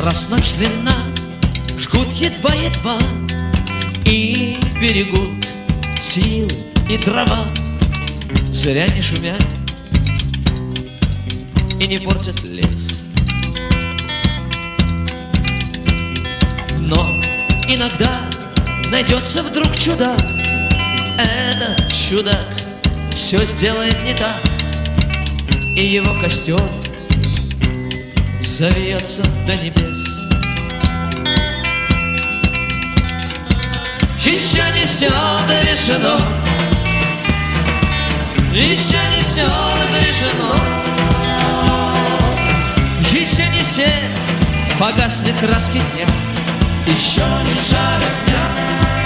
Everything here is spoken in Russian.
Раз ночь длинна, жгут едва-едва и берегут сил и дрова. Зря не шумят и не портят лес. Но иногда найдется вдруг чудак. Этот чудак все сделает не так, и его костер завьется до небес. Еще не все решено, еще не все разрешено, еще не все погасли краски дня, еще не жаль огня.